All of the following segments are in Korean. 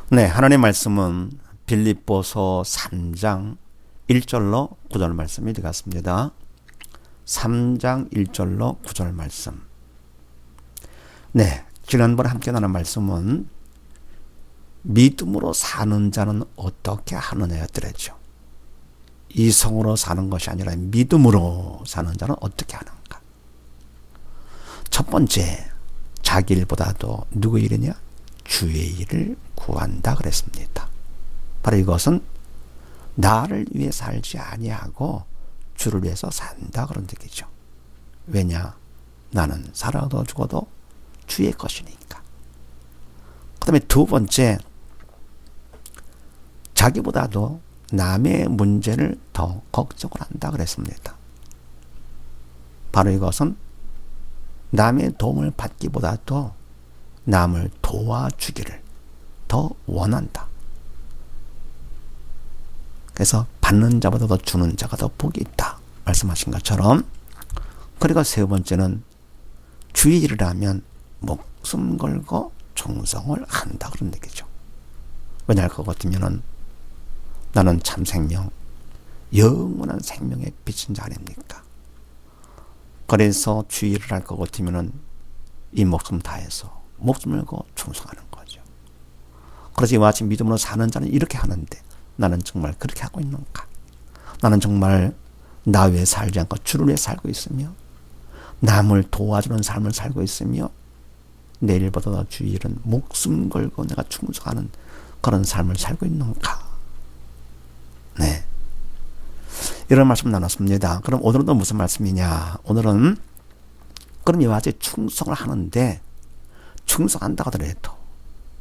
네, 하나님의 말씀은 빌립보서 3장 1절로 9절 말씀이 되겠습니다. 3장 1절로 9절 말씀. 네, 지난번에 함께 나눈 말씀은 믿음으로 사는 자는 어떻게 하느냐였더랬죠. 이성으로 사는 것이 아니라 믿음으로 사는 자는 어떻게 하는가. 첫 번째, 자기 일보다도 누구 일이냐? 주의 일을 구한다 그랬습니다. 바로 이것은 나를 위해 살지 아니하고 주를 위해서 산다 그런 얘기죠. 왜냐? 나는 살아도 죽어도 주의 것이니까. 그 다음에 두 번째, 자기보다도 남의 문제를 더 걱정을 한다 그랬습니다. 바로 이것은 남의 도움을 받기보다도 남을 도와주기를 더 원한다. 그래서 받는 자보다 주는 자가 더 복이 있다 말씀하신 것처럼. 그리고 세 번째는 주의 일을 하면 목숨 걸고 충성을 한다 그런 얘기죠. 왜냐할 것 같으면은 나는 참 생명, 영원한 생명의 빛인 자 아닙니까? 그래서 주의 일을 할 것 같으면은 이 목숨 다해서 목숨을 걸고 충성하는 거죠. 그래서 이와 같이 믿음으로 사는 자는 이렇게 하는데 나는 정말 그렇게 하고 있는가? 나는 정말 나 외에 살지 않고 주를 위해 살고 있으며 남을 도와주는 삶을 살고 있으며 내일보다 주의 일은 목숨 걸고 내가 충성하는 그런 삶을 살고 있는가? 네, 이런 말씀 나눴습니다. 그럼 오늘은 또 무슨 말씀이냐? 오늘은 그럼 이와 같이 충성을 하는데 충성한다고 하더라도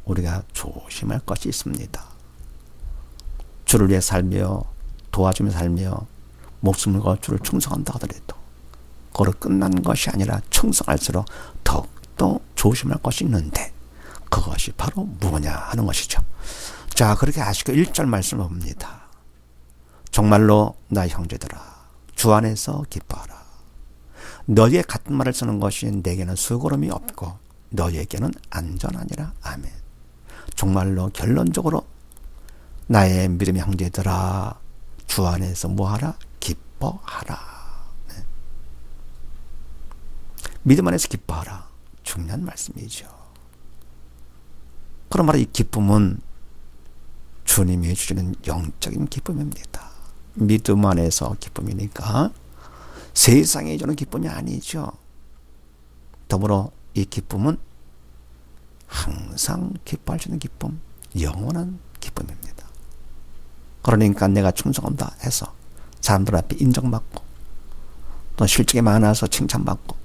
우리가 조심할 것이 있습니다. 주를 위해 살며 도와주며 살며 목숨을 걸고 주를 충성한다고 하더라도 그걸로 끝난 것이 아니라 충성할수록 더욱더 조심할 것이 있는데 그것이 바로 무엇냐 하는 것이죠. 자, 그렇게 아시고 1절 말씀을 봅니다. 정말로 나 형제들아 주 안에서 기뻐하라. 너희의 같은 말을 쓰는 것이 내게는 수고름이 없고 너희에게는 안전하니라. 아멘. 정말로 결론적으로 나의 믿음의 형제들아 주 안에서 뭐하라? 기뻐하라. 네. 믿음 안에서 기뻐하라. 중요한 말씀이죠. 그럼 바로 이 기쁨은 주님이 해주시는 영적인 기쁨입니다. 믿음 안에서 기쁨이니까 세상에 주는 기쁨이 아니죠. 더불어 이 기쁨은 항상 기뻐할 수 있는 기쁨, 영원한 기쁨입니다. 그러니까 내가 충성한다 해서 사람들 앞에 인정받고 또 실적이 많아서 칭찬받고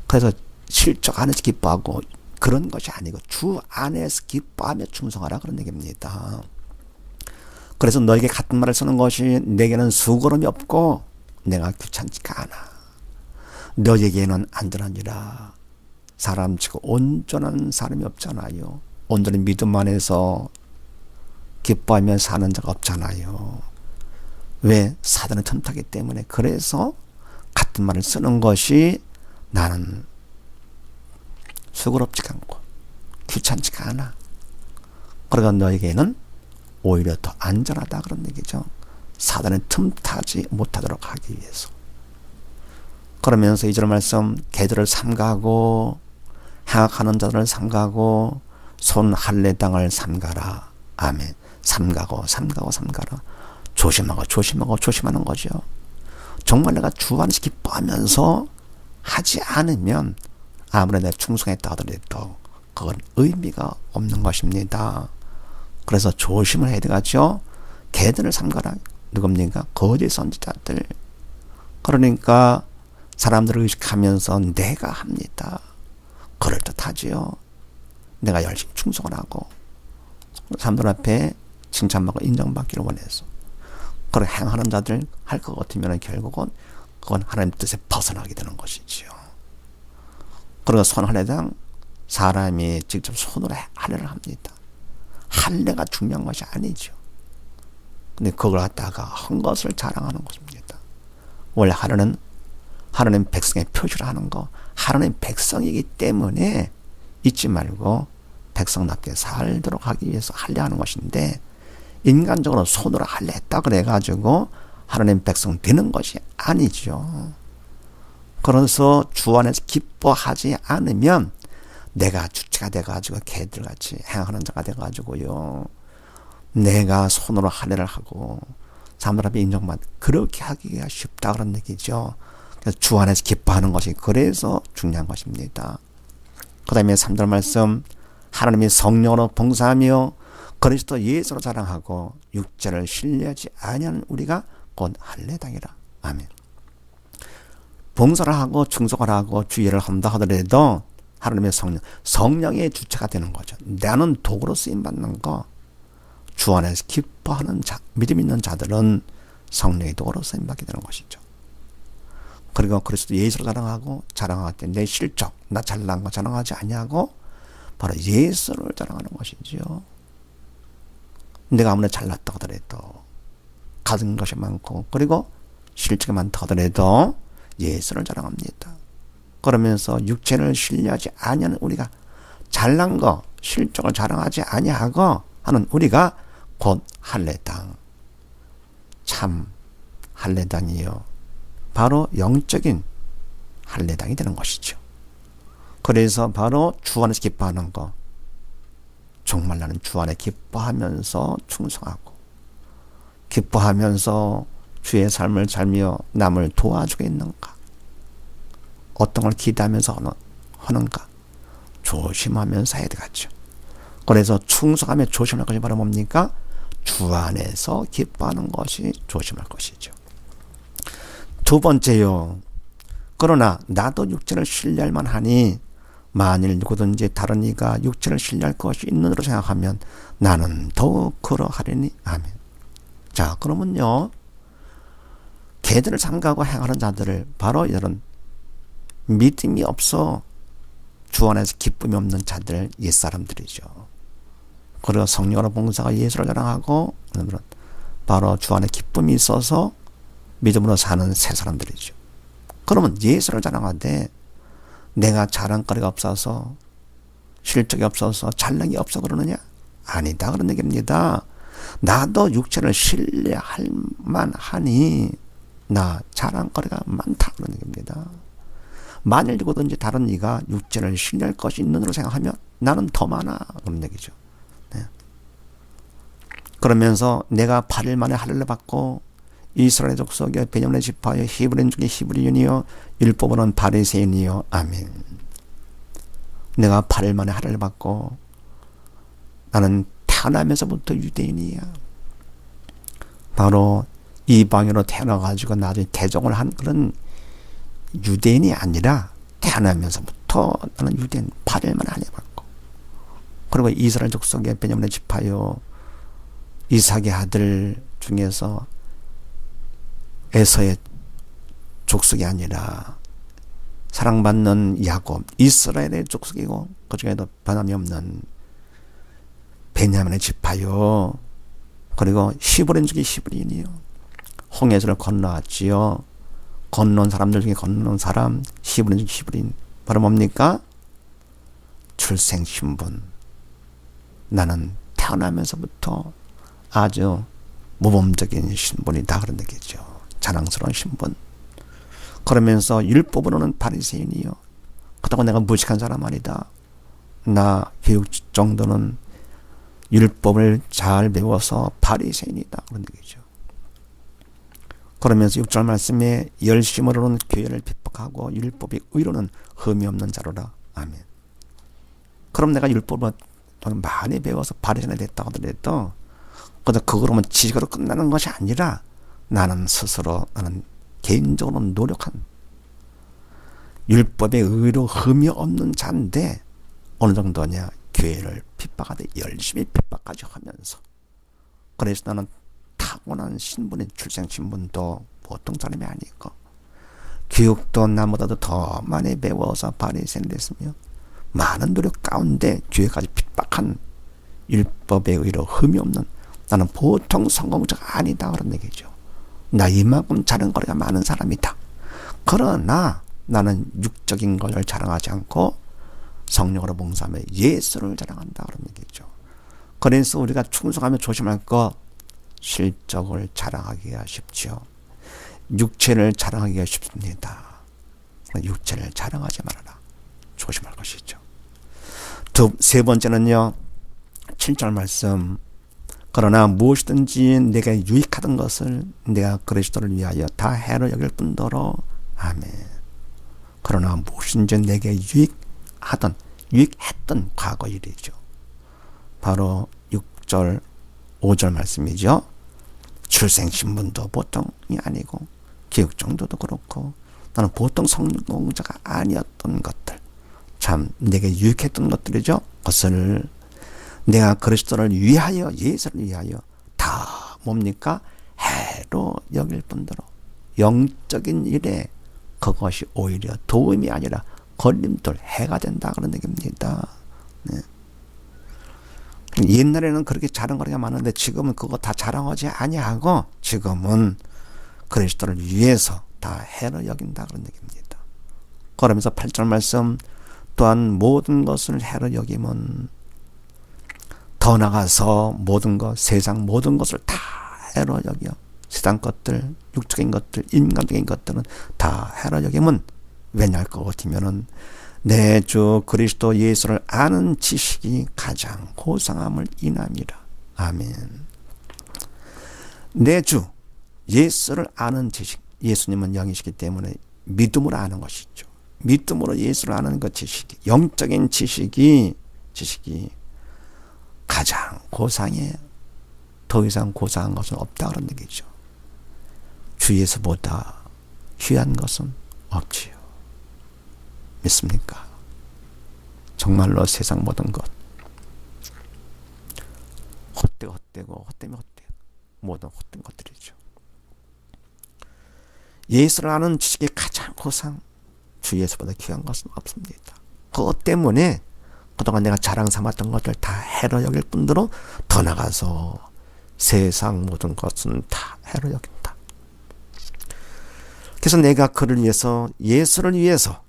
그래서 실적 안에서 기뻐하고 그런 것이 아니고 주 안에서 기뻐하며 충성하라 그런 얘기입니다. 그래서 너에게 같은 말을 쓰는 것이 내게는 수고름이 없고 내가 귀찮지가 않아. 너에게는 안전하니라. 사람치고 온전한 사람이 없잖아요. 온전히 믿음 안에서 기뻐하며 사는 자가 없잖아요. 왜? 사단은 틈타기 때문에. 그래서 같은 말을 쓰는 것이 나는 수고롭지가 않고 귀찮지가 않아. 그러니까 너에게는 오히려 더 안전하다 그런 얘기죠. 사단의 틈타지 못하도록 하기 위해서. 그러면서 이절 말씀 개들을 삼가고 행악하는 자들을 삼가고 손 할례 땅을 삼가라. 아멘. 삼가고 삼가라. 조심하고 조심하는 거죠. 정말 내가 주 안에서 기뻐하면서 하지 않으면 아무리 내가 충성했다 하더라도 그건 의미가 없는 것입니다. 그래서 조심을 해야 되겠죠. 개들을 삼가라. 누굽니까? 거짓 선지자들. 그러니까 사람들을 의식하면서 내가 합니다. 그럴듯하지요. 내가 열심히 충성을 하고 사람들 앞에 칭찬받고 인정받기를 원해서 그걸 행하는 자들 할 것 같으면 결국은 그건 하나님 뜻에 벗어나게 되는 것이지요. 그러니까 손할례당 사람이 직접 손으로 할례를 합니다. 할례가 중요한 것이 아니죠. 근데 그걸 갖다가 한 것을 자랑하는 것입니다. 원래 할례는 하나님 백성의 표시를 하는 거, 하나님 백성이기 때문에 잊지 말고 백성답게 살도록 하기 위해서 하려 하는 것인데, 인간적으로 손으로 하려 했다 그래가지고 하나님 백성 되는 것이 아니죠. 그래서 주 안에서 기뻐하지 않으면 내가 주체가 돼가지고 개들같이 행하는 자가 돼가지고요, 내가 손으로 할애를 하고 사람들 앞에 인정받, 그렇게 하기가 쉽다 그런 얘기죠. 그래서 주 안에서 기뻐하는 것이 그래서 중요한 것입니다. 그 다음에 3절 말씀, 하나님이 성령으로 봉사하며 그리스도 예수로 자랑하고 육체를 신뢰하지 아니하는 우리가 곧 할례당이라. 아멘. 봉사를 하고 충성을 하고 주의를 한다 하더라도 하나님의 성령의 주체가 되는 거죠. 나는 도구로 쓰임받는 거. 주 안에서 기뻐하는 자, 믿음 있는 자들은 성령의 도구로 쓰임받게 되는 것이죠. 그리고 그리스도 예수로 자랑할 때 내 실적, 나 잘난 거 자랑하지 아니하고 바로 예수를 자랑하는 것이죠. 내가 아무리 잘났다 하더라도, 가진 것이 많고 그리고 실적이 많다 하더라도 예수를 자랑합니다. 그러면서 육체를 신뢰하지 아니하는 우리가, 잘난 거, 실적을 자랑하지 아니하고 하는 우리가 곧 할례당. 참 할례당이요, 바로 영적인 할례당이 되는 것이죠. 그래서 바로 주 안에서 기뻐하는 거, 정말 나는 주 안에 기뻐하면서 충성하고 기뻐하면서 주의 삶을 살며 남을 도와주고 있는가, 어떤 걸 기대하면서 하는가 조심하면서 해야 되겠죠. 그래서 충성하며 조심할 것이 바로 뭡니까? 주 안에서 기뻐하는 것이 조심할 것이죠. 두 번째요, 그러나 나도 육체를 신뢰할 만하니 만일 누구든지 다른 이가 육체를 신뢰할 것이 있는으로 생각하면 나는 더욱 그러하리니. 아멘. 자, 그러면요, 개들을 삼가하고 행하는 자들을 바로 이런 믿음이 없어 주 안에서 기쁨이 없는 자들, 옛사람들이죠. 그리고 성령으로 봉사가 예수를 자랑하고 바로 주 안에 기쁨이 있어서 믿음으로 사는 새 사람들이죠. 그러면 예수를 자랑하되 내가 자랑거리가 없어서, 실적이 없어서, 잘난이 없어 그러느냐? 아니다 그런 얘기입니다. 나도 육체를 신뢰할 만하니 나 자랑거리가 많다 그런 얘기입니다. 만일 누구든지 다른 이가 육체를 신뢰할 것이 있는으로 생각하면 나는 더 많아 그런 얘기죠. 네. 그러면서 내가 8일 만에 할례를 받고 이스라엘 족속의 베냐민의 지파여 히브리인 중에 히브리인이요 율법으로는 바리새인이요. 아멘. 내가 8일 만에 할례를 받고 나는 태어나면서부터 유대인이야. 바로 이방인으로 태어나가지고 나중에 개종을 한 그런 유대인이 아니라 태어나면서부터 나는 유대인, 8일 만에 할례 받고, 그리고 이스라엘 족속의 베냐민의 지파요 이삭의 아들 중에서 에서의 족속이 아니라 사랑받는 야곱, 이스라엘의 족속이고 그 중에도 변함이 없는 베냐민의 지파요. 그리고 히브리인 중에 히브리인이요. 홍해를 건너왔지요. 건너온 사람들 중에 건너온 사람, 히브리인 중에 히브리인. 바로 뭡니까? 출생 신분. 나는 태어나면서부터 아주 모범적인 신분이다 그런 얘기죠. 자랑스러운 신분. 그러면서 율법으로는 바리새인이요. 그렇다고 내가 무식한 사람 아니다. 나 교육 정도는 율법을 잘 배워서 바리새인이다 그런 얘기죠. 그러면서 6절 말씀에 열심으로는 교회를 핍박하고 율법의 의로는 흠이 없는 자로라. 아멘. 그럼 내가 율법을 많이 배워서 바리새인이 됐다 하더라도 그저 그거로만 지식으로 끝나는 것이 아니라 나는 스스로, 나는 개인적으로 노력한 율법의 의로 흠이 없는 자인데 어느 정도냐? 교회를 핍박하되 열심히 핍박까지 하면서, 그래서 나는 타고난 신분인 출생 신분도 보통 사람이 아니고 교육도 나보다도 더 많이 배워서 바리새인이 됐으며 많은 노력 가운데 교회까지 핍박한 율법의 의로 흠이 없는 나는 보통 성공자가 아니다 그런 얘기죠. 나 이만큼 자랑거리가 많은 사람이다. 그러나 나는 육적인 것을 자랑하지 않고 성령으로 봉사하며 예수를 자랑한다 그런 얘기죠. 그래서 우리가 충성하며 조심할 것, 실적을 자랑하기가 쉽죠. 육체를 자랑하기가 쉽습니다. 육체를 자랑하지 말아라. 조심할 것이죠. 세 번째는요. 7절 말씀. 그러나 무엇이든지 내게 유익하던 것을 내가 그리스도를 위하여 다 해로 여길 뿐더러. 아멘. 그러나 무엇이든지 내게 유익했던 과거 일이죠. 바로 6절 5절 말씀이죠. 출생신분도 보통이 아니고 기억 정도도 그렇고 나는 보통 성공자가 아니었던 것들, 참 내게 유익했던 것들이죠. 그것을 내가 그리스도를 위하여, 예수를 위하여 다 뭡니까? 해로 여길 뿐더러. 영적인 일에 그것이 오히려 도움이 아니라 걸림돌, 해가 된다 그런 얘기입니다. 네. 옛날에는 그렇게 자랑거리가 많은데 지금은 그거 다 자랑하지 아니하고 지금은 그리스도를 위해서 다 해로 여긴다 그런 얘기입니다. 그러면서 8절 말씀, 또한 모든 것을 해로 여기면 더 나가서 모든 것, 세상 모든 것을 다 해로 여겨. 세상 것들, 육적인 것들, 인간적인 것들은 다 해로 여기면 왜냐할 것 같으면은 내 주 그리스도 예수를 아는 지식이 가장 고상함을 인함이라. 아멘. 내 주 예수를 아는 지식, 예수님은 영이시기 때문에 믿음으로 아는 것이죠. 믿음으로 예수를 아는 그 지식이, 영적인 지식이 가장 고상해. 더 이상 고상한 것은 없다 그런 얘기죠. 주 예수보다 귀한 것은 없지요. 믿습니까? 정말로 세상 모든 것 헛되고 모든 헛된 것들이죠. 예수를 아는 지식이 가장 고상, 주 예수보다 귀한 것은 없습니다. 그것 때문에 그동안 내가 자랑 삼았던 것들 다 해로 여길 뿐더러 더 나가서 세상 모든 것은 다 해로 여긴다. 그래서 내가 그를 위해서, 예수를 위해서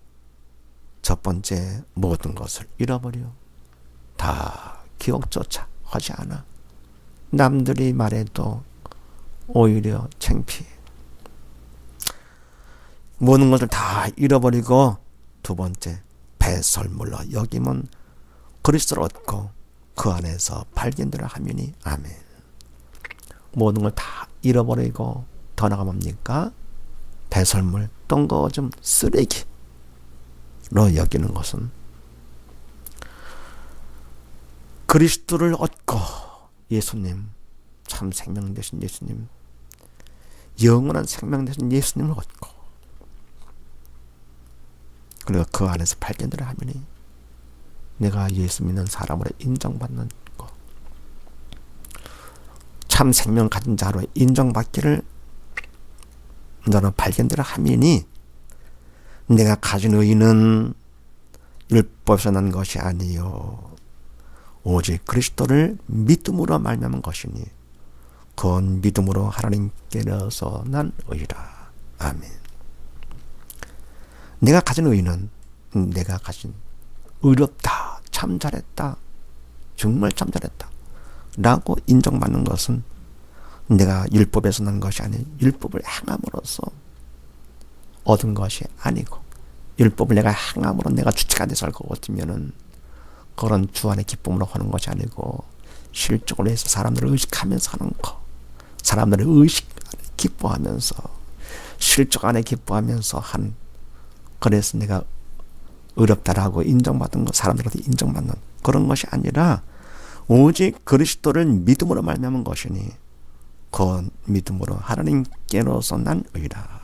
첫 번째 모든 것을 잃어버려. 다 기억조차 하지 않아. 남들이 말해도 오히려 창피해. 모든 것을 다 잃어버리고 두 번째 배설물로 여기면 그리스도를 얻고 그 안에서 발견되라 하미니. 아멘. 모든 걸 다 잃어버리고 더 나가 뭡니까? 배설물, 똥거좀 쓰레기로 여기는 것은 그리스도를 얻고 예수님, 참 생명 되신 예수님, 영원한 생명 되신 예수님을 얻고 그리고 그 안에서 발견되라 하미니 내가 예수 믿는 사람으로 인정받는 것, 참 생명 가진 자로 인정받기를 너는 발견되라 하미니 내가 가진 의는 율법에서 난 것이 아니요 오직 그리스도를 믿음으로 말미암은 것이니 그건 믿음으로 하나님께로서 난 의라. 아멘. 내가 가진 의는 내가 가진 의롭다, 참 잘했다, 정말 참 잘했다 라고 인정받는 것은 내가 율법에서 난 것이 아닌 율법을 행함으로써 얻은 것이 아니고, 율법을 내가 행함으로 내가 주체가 돼서 할 것 같으면은 그런 주 안의 기쁨으로 하는 것이 아니고 실적으로 해서 사람들을 의식하면서 하는 거, 사람들을 기뻐하면서 실적 안에 기뻐하면서 한, 그래서 내가 의롭다라고 인정받은 것, 사람들한테 인정받는 그런 것이 아니라 오직 그리스도를 믿음으로 말미암은 것이니 그 믿음으로 하나님께로서 난 의라.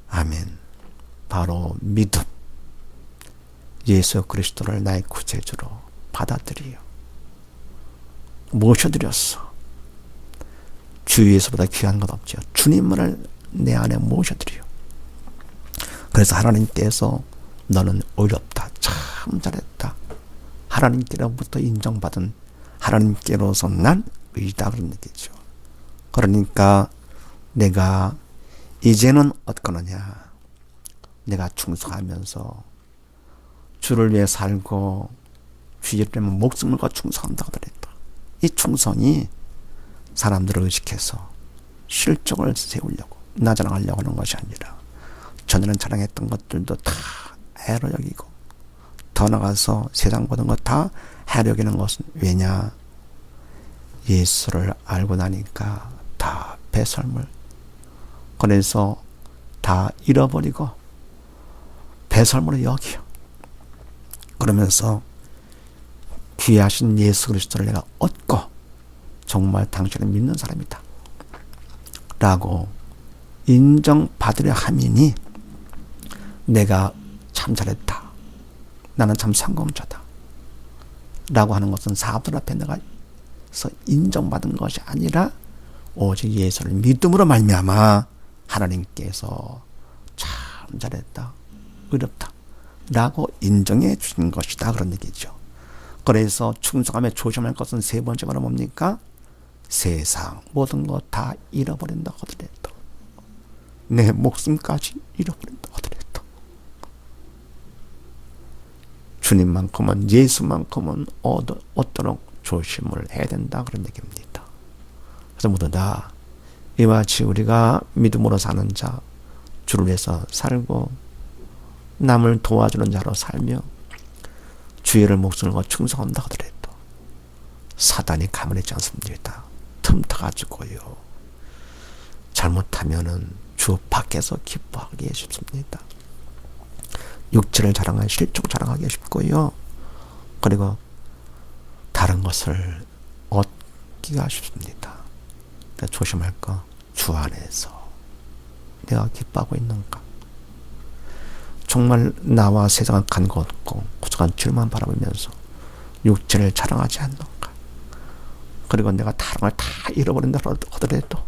아멘. 바로 믿음, 예수 그리스도를 나의 구세주로 받아들이요, 모셔드렸어. 주 예수보다 귀한 것 없죠. 주님을 내 안에 모셔드려. 그래서 하나님께서 너는 의롭다, 참 잘했다, 하나님께로부터 인정받은, 하나님께로서 난 의다 그런 얘기죠. 그러니까 내가 이제는 어떠느냐, 내가 충성하면서 주를 위해 살고 주의를 빼면 목숨을 거 충성한다고 그랬다. 이 충성이 사람들을 의식해서 실적을 세우려고 나자랑하려고 하는 것이 아니라 전에는 자랑했던 것들도 다 해로 여기고 더 나가서 세상 모든 것 다 해로 여기는 것은 왜냐? 예수를 알고 나니까 다 배설물. 그래서 다 잃어버리고 배설물을 여기요. 그러면서 귀하신 예수 그리스도를 내가 얻고 정말 당신을 믿는 사람이다 라고 인정받으려 함이니 내가 참 잘했다. 나는 참 성공자다 라고 하는 것은 사람들 앞에 내가 인정받은 것이 아니라 오직 예수를 믿음으로 말미암아 하나님께서 참 잘했다. 의롭다 라고 인정해 주신 것이다. 그런 얘기죠. 그래서 충성함에 조심할 것은 세 번째가 뭡니까? 세상 모든 것 다 잃어버린다 하더라도 내 목숨까지 잃어버린다 하더라도 주님만큼은 예수만큼은 얻도록 조심을 해야 된다. 그런 얘기입니다. 그래서 모두 다 이와 같이 우리가 믿음으로 사는 자, 주를 위해서 살고 남을 도와주는 자로 살며 주의를 목숨을 거 충성한다 하더라도 사단이 가만히 않습니다. 틈타가지고요. 잘못하면은 주 밖에서 기뻐하기 쉽습니다. 육체를 자랑하기, 실족 자랑하기 쉽고요. 그리고 다른 것을 얻기가 쉽습니다. 그러니까 조심할 거, 주 안에서 내가 기뻐하고 있는가? 정말 나와 세상은 간 것 없고 고속한 주만 바라보면서 육체를 자랑하지 않는가? 그리고 내가 다른 걸 다 잃어버린다 하더라도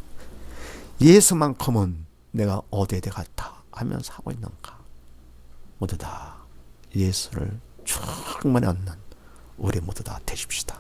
예수만큼은 내가 얻어야 되겠다 하면서 하고 있는가? 모두 다 예수를 충만히 얻는 우리 모두 다 되십시다.